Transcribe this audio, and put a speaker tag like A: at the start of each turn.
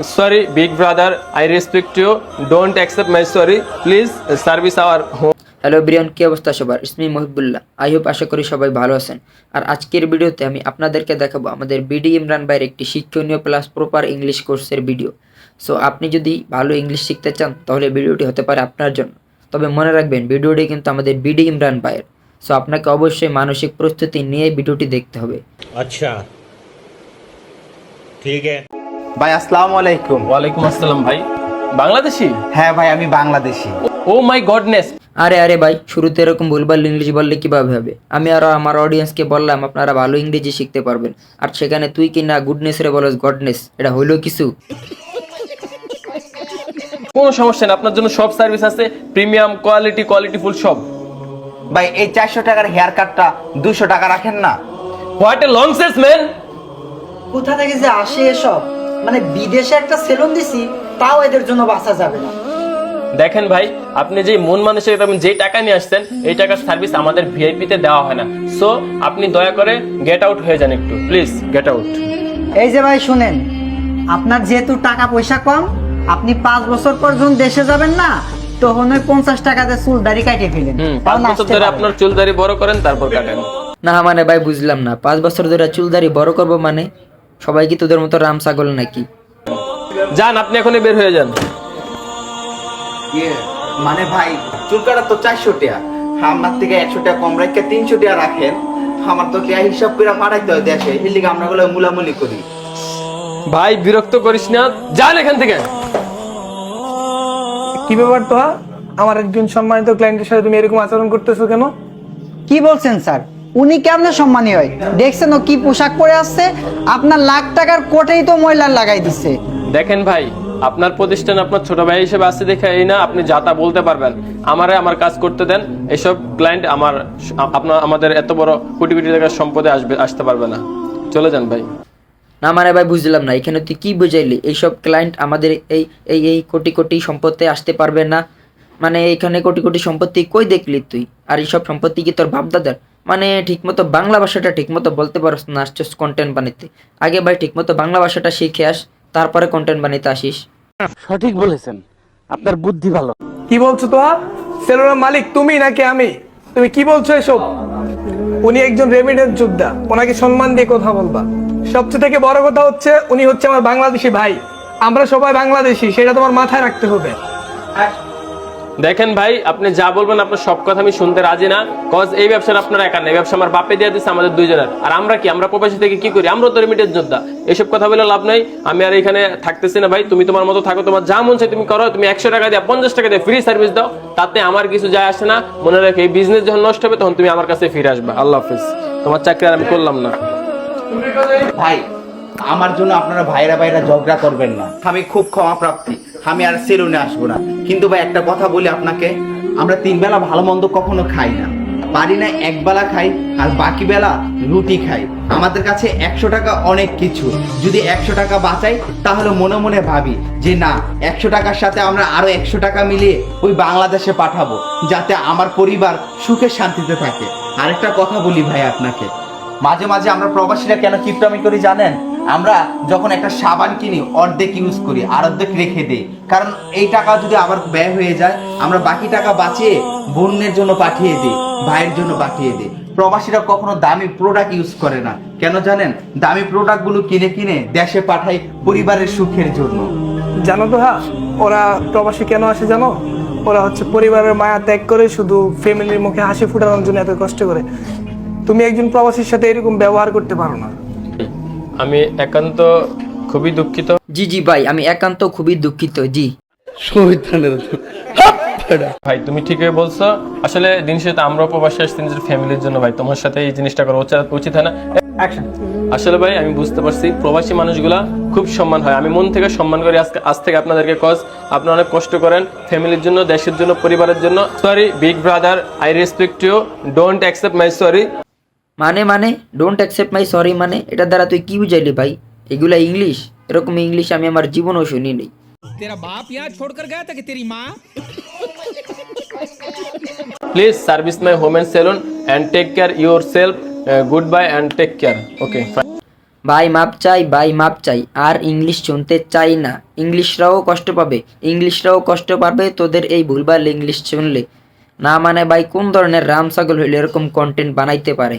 A: Sorry, big brother. I respect you. Don't accept my sorry. Please service our home.
B: Hello Brian, কি অবস্থা সবার? ইসমি Mohibullah. I hope আশা করি সবাই ভালো আছেন। আর আজকের ভিডিওতে আমি আপনাদেরকে দেখাবো আমাদের বিডি ইমরান ভাইয়ের একটি শিক্ষণীয় প্লাস প্রপার ইংলিশ কোর্সের ভিডিও। সো আপনি যদি ভালো ইংলিশ শিখতে চান তাহলে ভিডিওটি হতে পারে আপনার জন্য। তবে মনে রাখবেন ভিডিওটি কিন্তু আমাদের বিডি ইমরান ভাইয়ের। সো আপনাকে অবশ্যই মানসিক প্রস্তুতি নিয়ে ভিডিওটি দেখতে হবে।
C: अच्छा ठीक है।
D: ভাই আসসালামু আলাইকুম।
A: ওয়ালাইকুম আসসালাম ভাই। বাংলাদেশি?
D: হ্যাঁ ভাই, আমি বাংলাদেশি।
A: ও মাই গডনেস।
B: আরে ভাই, শুরুতে এরকম ভুলভাল ইংলিশ বললে কিভাবে হবে? আমি আর আমার অডিয়েন্সকে বললাম আপনারা ভালো ইংরেজি শিখতে পারবেন, আর সেখানে তুই কি না গুডনেস রে বলস গডনেস, এটা হইলো কিছু?
A: কোনো সমস্যা না, আপনার জন্য সব সার্ভিস আছে, প্রিমিয়াম কোয়ালিটি ফুল সব।
D: ভাই এই 400 টাকার হেয়ার কাটটা 200 টাকা রাখেন না?
A: What a long sense man.
E: কোথা থেকে যে আসে এসব? মানে বিদেশে একটা সেলুন দিছি, তাও এদের জন্য বাঁচা যাবে না।
A: দেখেন ভাই, আপনি যে মন মানুষের যে টাকা নিয়ে আসছেন, এই টাকার সার্ভিস আমাদের ভিআইপি তে দেওয়া হয় না। সো আপনি দয়া করে গেট আউট হয়ে যান একটু, প্লিজ গেট আউট।
E: এই যে ভাই শুনেন, আপনার যেহেতু টাকা পয়সা কম, আপনি 5 বছর পর যখন দেশে যাবেন না, তখন ওই 50 টাকাতে চুল দাড়ি কাটিয়ে ফেলেন।
A: 5 বছর ধরে আপনার চুল দাড়ি বড় করেন, তারপর কাটেন।
B: না মানে ভাই বুঝলাম না, 5 বছর ধরে চুলদারি বড় করবো মানে? সবাই কি তোদের মতো রাম ছাগল নাকি?
A: যান, আপনি এখনই বের হয়ে যান।
D: মানে ভাই চুল কাটা তো 400 টাকা, আমার থেকে 100 টাকা কম রাখে 300 টাকা রাখেন। আমার তো কে হিসাব করে পাঠাইতে হয় দেশে, এর লিগে আমরা গুলো মুলামুলি করি।
A: ভাই বিরক্ত করিস না, যান এখান থেকে।
F: কি ব্যাপার তো? আমার একজন সম্মানিত ক্লায়েন্টের সাথে তুমি এরকম আচরণ করতেছো কেন?
E: কি বলছেন স্যার? উনি কেমনে সম্মানী হয়? দেখছেন ও কি পোশাক পরে আসছে? আপনার লাখ টাকার কোটেই তো ময়লা লাগাই দিচ্ছে।
A: দেখেন ভাই, আপনার প্রতিষ্ঠান আপনার ছোট ভাই হিসেবে আসছে দেখে এই না আপনি যা তা বলতে পারবেন। আমার কাজ করতে দেন। এসব ক্লায়েন্ট আমাদের এত বড় কোটি কোটি টাকার সম্পদে আসতে পারবে না। চলে যান ভাই।
B: না মানে ভাই বুঝলাম না, এখানে তুই কি বুঝাইলি? এইসব ক্লায়েন্ট আমাদের এই কোটি কোটি সম্পত্তি আসতে পারবে না মানে? এখানে কোটি কোটি সম্পত্তি কই দেখলি তুই? আর এইসব সম্পত্তি কি তোর বাপদাদার? মানে ঠিকমতো বাংলা ভাষাটা ঠিকমতো বলতে পারস না, আসছিস কন্টেন্ট বানাইতে। আগে ভাই ঠিকমতো বাংলা ভাষাটা শিখে আস, তারপরে কন্টেন্ট বানাইতে আসিস।
G: সঠিক বলেছেন, আপনার বুদ্ধি ভালো।
F: কি বলছো তো? সেলুনের মালিক তুমি নাকি আমি? তুমি কি বলছো এসব? উনি একজন রেমিডেন্স যোদ্ধা, ওনাকে সম্মান দিয়ে কথা বলবা। সবচেয়ে থেকে বড় কথা হচ্ছে উনি হচ্ছে আমার বাংলাদেশি ভাই। আমরা সবাই বাংলাদেশি, সেটা তোমার মাথায় রাখতে হবে।
A: দেখেন ভাই, আপনি যা বলবেন আপনার সব কথা আমি শুনতে রাজি না। কজ এই ব্যবসাটা আপনার একা নেই, ব্যবসা আমার বাপে দিয়ে দিচ্ছে, আমাদের দুইজনের। আর আমরা কি, আমরা প্রবাসী থেকে কি করি? আমরা তো রেমিটেন্স যোদ্ধা। এসব কথা বলে লাভ নাই। আমি আর এখানে থাকতেছি না ভাই। তুমি তোমার মতো থাকো, তোমার যা মন চাই তুমি করো। তুমি 100 টাকা দিয়ে 50 টাকা দিয়ে ফ্রি সার্ভিস দাও, তাতে আমার কিছু যায় আসে না। মনে রাখো, এই বিজনেস যখন নষ্ট হবে তখন তুমি আমার কাছে ফিরে আসবা। আল্লাহ হাফেজ। তোমার চাকরি আর আমি করলাম না।
D: ভাই আমার জন্য আপনারা ভাইরা ঝগড়া করবেন না, আমি খুব ক্ষমা প্রাপ্তি। আমি আর সেলুনে আসবো না। কিন্তু ভাই একটা কথা বলি আপনাকে, আমরা 3 বেলা ভালো মন্দ কখনো খাই না, পারি না 1 বেলা খাই, আর বাকি বেলা রুটি খাই। আমাদের কাছে 100 টাকা অনেক কিছু। যদি 100 টাকা বাঁচাই তাহলে মনে মনে ভাবি যে না, 100 টাকার সাথে আমরা আরো 100 টাকা মিলিয়ে ওই বাংলাদেশে পাঠাবো, যাতে আমার পরিবার সুখে শান্তিতে থাকে। আরেকটা কথা বলি ভাই আপনাকে, মাঝে মাঝে আমরা প্রবাসীরা কেন কিপটামি করি জানেন? আমরা যখন একটা সাবান কিনি অর্ধেক ইউজ করি আর অর্ধেক রেখে দেই, কারণ এই টাকা যদি আবার ব্যয় হয়ে যায় আমরা বাকি টাকা বাঁচিয়ে বোনের জন্য পাঠিয়ে দিই, ভাইয়ের জন্য পাঠিয়ে দিই। প্রবাসীরা কখনো দামি প্রোডাক্ট ইউজ করে না, কেন জানেন? দামি প্রোডাক্টগুলো কিনে দেশে পাঠায় পরিবারের সুখের জন্য।
F: জানো তো ওরা প্রবাসী কেন আসে জানো? ওরা হচ্ছে পরিবারের মায়া ত্যাগ করে শুধু ফ্যামিলির মুখে হাসি ফুটানোর জন্য এত কষ্ট করে। তুমি একজন প্রবাসীর সাথে এরকম ব্যবহার করতে পারো না।
A: আমি একান্ত খুবই দুঃখিত।
B: জি ভাই, আমি একান্ত খুবই দুঃখিত। জি
A: ভাই তুমি ঠিকই বলছো। আসলে দিন শেষে আমরা প্রবাসী আসছি নিজের ফ্যামিলির জন্য। ভাই তোমার সাথে এই জিনিসটা করা উচিত হয় না। আসলে ভাই আমি বুঝতে পারছি প্রবাসী মানুষগুলা খুব সম্মান হয়। আমি মন থেকে সম্মান করি আজ থেকে আপনাদেরকে। কজ আপনারা অনেক কষ্ট করেন ফ্যামিলির জন্য, দেশের জন্য, পরিবারের জন্য। Sorry big brother, I respect you, don't accept my sorry.
B: মানে ডোন্ট অ্যাকসেপ্ট মাই সরি মানে? এটা দ্বারা তুই কি বুঝাইলি ভাই? এগুলা ইংলিশ? এরকম ইংলিশ আমি আমার জীবনেও শুনি নাই।
H: तेरा बाप यहाँ छोड़कर गया था कि तेरी माँ?
A: Please service my home and salon and take care yourself. Goodbye and take care. Okay.
B: ভাই মাপ চাই, আর ইংলিশ শুনতে চাই না। ইংলিশরাও কষ্ট পাবে তোদের এই ভুলভাল ইংলিশ শুনলে। না মানে ভাই কোন ধরনের রাম ছাগল হইলে এরকম কন্টেন্ট বানাইতে পারে।